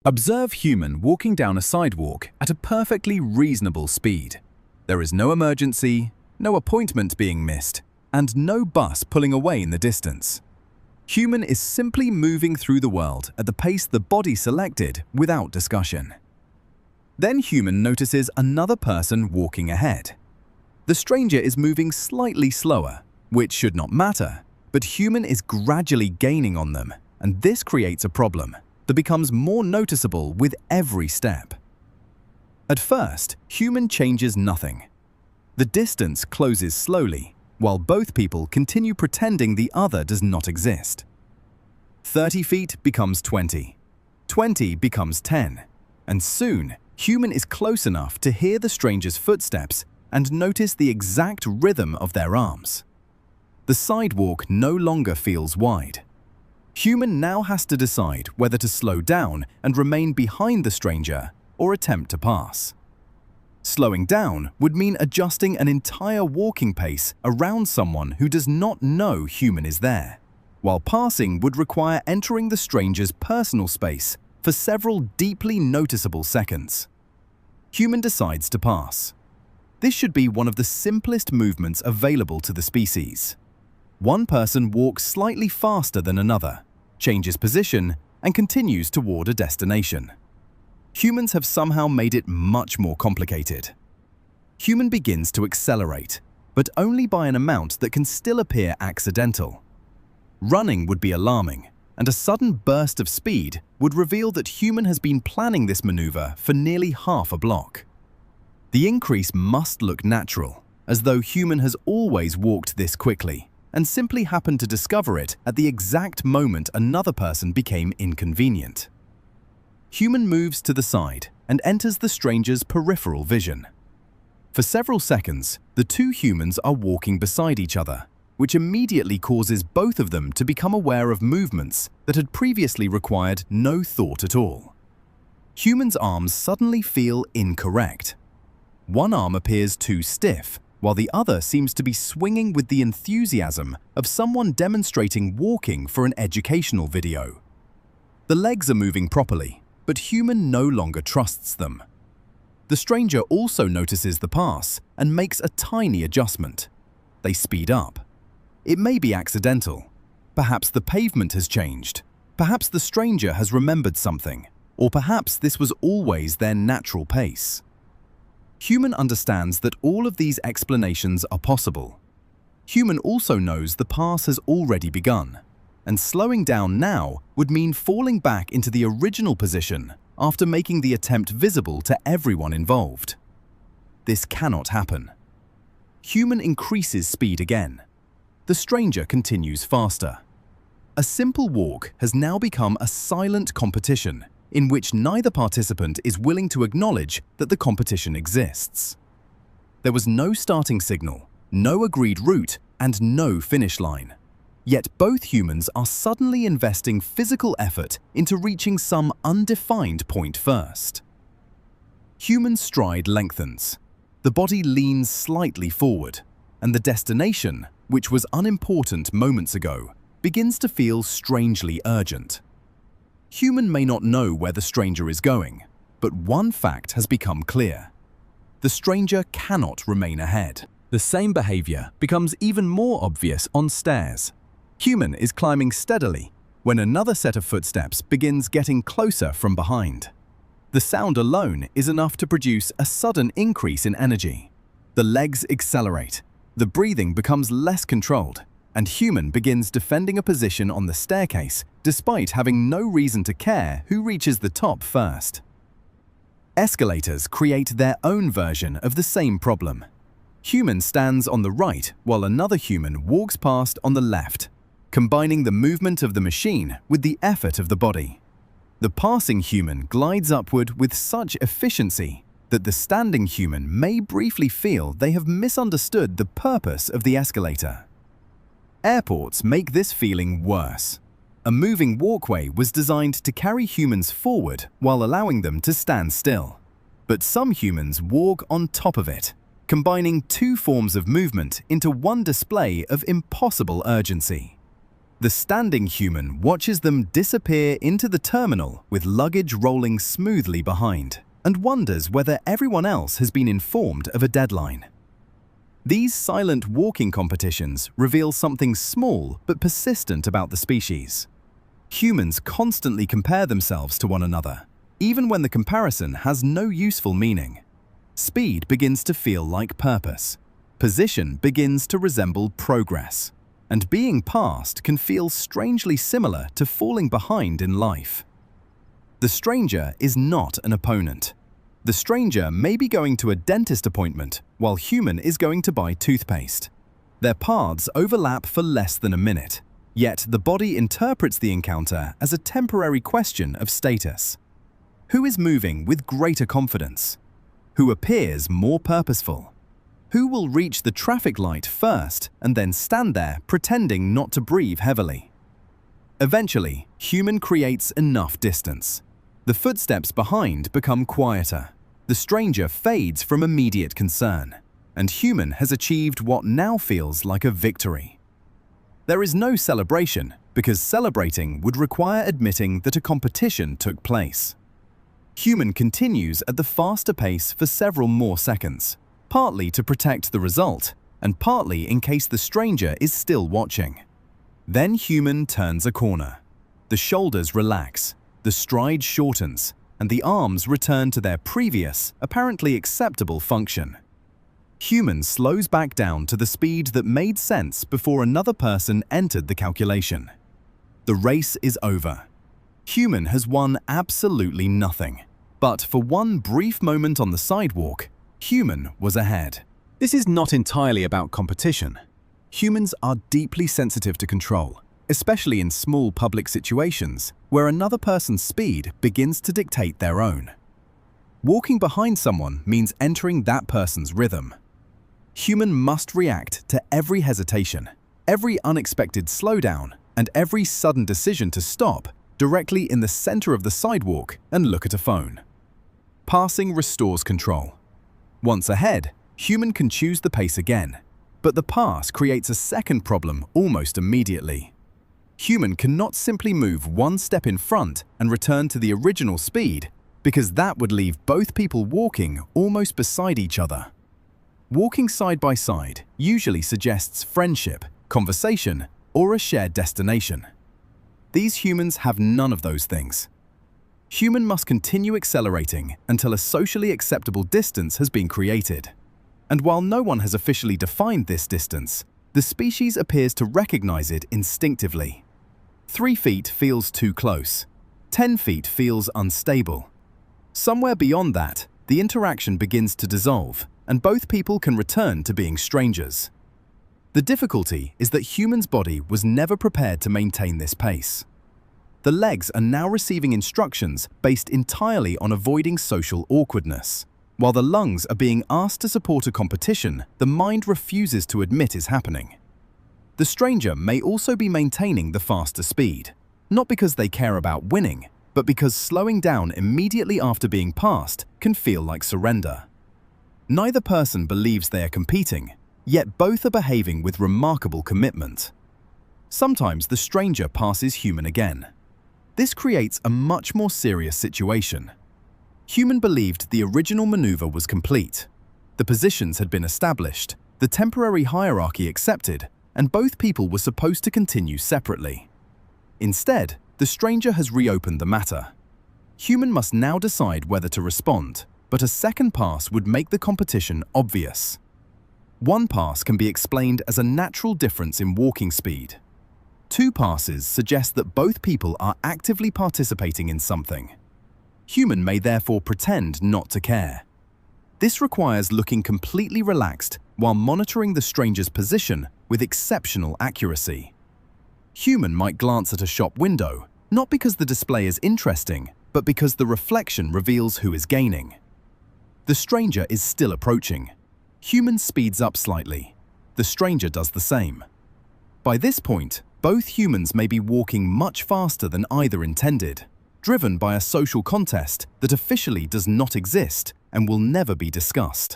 Observe human walking down a sidewalk at a perfectly reasonable speed. There is no emergency, no appointment being missed, and no bus pulling away in the distance. Human is simply moving through the world at the pace the body selected without discussion. Then human notices another person walking ahead. The stranger is moving slightly slower, which should not matter, but human is gradually gaining on them, and this creates a problem that becomes more noticeable with every step. At first, human changes nothing. The distance closes slowly, while both people continue pretending the other does not exist. 30 feet becomes 20, 20 becomes 10, and soon, human is close enough to hear the stranger's footsteps and notice the exact rhythm of their arms. The sidewalk no longer feels wide. Human now has to decide whether to slow down and remain behind the stranger or attempt to pass. Slowing down would mean adjusting an entire walking pace around someone who does not know human is there, while passing would require entering the stranger's personal space for several deeply noticeable seconds. Human decides to pass. This should be one of the simplest movements available to the species. One person walks slightly faster than another, changes position, and continues toward a destination. Humans have somehow made it much more complicated. Human begins to accelerate, but only by an amount that can still appear accidental. Running would be alarming, and a sudden burst of speed would reveal that human has been planning this maneuver for nearly half a block. The increase must look natural, as though human has always walked this quickly, and simply happened to discover it at the exact moment another person became inconvenient. Human moves to the side and enters the stranger's peripheral vision. For several seconds, the two humans are walking beside each other, which immediately causes both of them to become aware of movements that had previously required no thought at all. Human's arms suddenly feel incorrect. One arm appears too stiff, while the other seems to be swinging with the enthusiasm of someone demonstrating walking for an educational video. The legs are moving properly, but human no longer trusts them. The stranger also notices the pass and makes a tiny adjustment. They speed up. It may be accidental. Perhaps the pavement has changed. Perhaps the stranger has remembered something. Or perhaps this was always their natural pace. Human understands that all of these explanations are possible. Human also knows the pass has already begun, and slowing down now would mean falling back into the original position after making the attempt visible to everyone involved. This cannot happen. Human increases speed again. The stranger continues faster. A simple walk has now become a silent competition in which neither participant is willing to acknowledge that the competition exists. There was no starting signal, no agreed route, and no finish line. Yet both humans are suddenly investing physical effort into reaching some undefined point first. Human stride lengthens. The body leans slightly forward, and the destination, which was unimportant moments ago, begins to feel strangely urgent. Human may not know where the stranger is going, but one fact has become clear. The stranger cannot remain ahead. The same behavior becomes even more obvious on stairs. Human is climbing steadily when another set of footsteps begins getting closer from behind. The sound alone is enough to produce a sudden increase in energy. The legs accelerate, the breathing becomes less controlled, and human begins defending a position on the staircase despite having no reason to care who reaches the top first. Escalators create their own version of the same problem. Human stands on the right while another human walks past on the left, combining the movement of the machine with the effort of the body. The passing human glides upward with such efficiency that the standing human may briefly feel they have misunderstood the purpose of the escalator. Airports make this feeling worse. A moving walkway was designed to carry humans forward while allowing them to stand still. But some humans walk on top of it, combining two forms of movement into one display of impossible urgency. The standing human watches them disappear into the terminal with luggage rolling smoothly behind and wonders whether everyone else has been informed of a deadline. These silent walking competitions reveal something small but persistent about the species. Humans constantly compare themselves to one another, even when the comparison has no useful meaning. Speed begins to feel like purpose. Position begins to resemble progress. And being passed can feel strangely similar to falling behind in life. The stranger is not an opponent. The stranger may be going to a dentist appointment while human is going to buy toothpaste. Their paths overlap for less than a minute, yet the body interprets the encounter as a temporary question of status. Who is moving with greater confidence? Who appears more purposeful? Who will reach the traffic light first and then stand there pretending not to breathe heavily? Eventually, human creates enough distance. The footsteps behind become quieter. The stranger fades from immediate concern, and human has achieved what now feels like a victory. There is no celebration because celebrating would require admitting that a competition took place. Human continues at the faster pace for several more seconds, partly to protect the result and partly in case the stranger is still watching. Then human turns a corner. The shoulders relax, the stride shortens, and the arms return to their previous, apparently acceptable function. Human slows back down to the speed that made sense before another person entered the calculation. The race is over. Human has won absolutely nothing. But for one brief moment on the sidewalk, human was ahead. This is not entirely about competition. Humans are deeply sensitive to control, especially in small public situations where another person's speed begins to dictate their own. Walking behind someone means entering that person's rhythm. Human must react to every hesitation, every unexpected slowdown, and every sudden decision to stop directly in the center of the sidewalk and look at a phone. Passing restores control. Once ahead, human can choose the pace again, but the pass creates a second problem almost immediately. Human cannot simply move one step in front and return to the original speed because that would leave both people walking almost beside each other. Walking side by side usually suggests friendship, conversation, or a shared destination. These humans have none of those things. Human must continue accelerating until a socially acceptable distance has been created. And while no one has officially defined this distance, the species appears to recognize it instinctively. 3 feet feels too close. 10 feet feels unstable. Somewhere beyond that, the interaction begins to dissolve, and both people can return to being strangers. The difficulty is that human's body was never prepared to maintain this pace. The legs are now receiving instructions based entirely on avoiding social awkwardness. While the lungs are being asked to support a competition the mind refuses to admit is happening. The stranger may also be maintaining the faster speed, not because they care about winning, but because slowing down immediately after being passed can feel like surrender. Neither person believes they are competing, yet both are behaving with remarkable commitment. Sometimes the stranger passes human again. This creates a much more serious situation. Human believed the original maneuver was complete. The positions had been established, the temporary hierarchy accepted, and both people were supposed to continue separately. Instead, the stranger has reopened the matter. Human must now decide whether to respond, but a second pass would make the competition obvious. One pass can be explained as a natural difference in walking speed. 2 passes suggest that both people are actively participating in something. Human may therefore pretend not to care. This requires looking completely relaxed while monitoring the stranger's position with exceptional accuracy. Human might glance at a shop window, not because the display is interesting, but because the reflection reveals who is gaining. The stranger is still approaching. Human speeds up slightly. The stranger does the same. By this point, both humans may be walking much faster than either intended, driven by a social contest that officially does not exist and will never be discussed.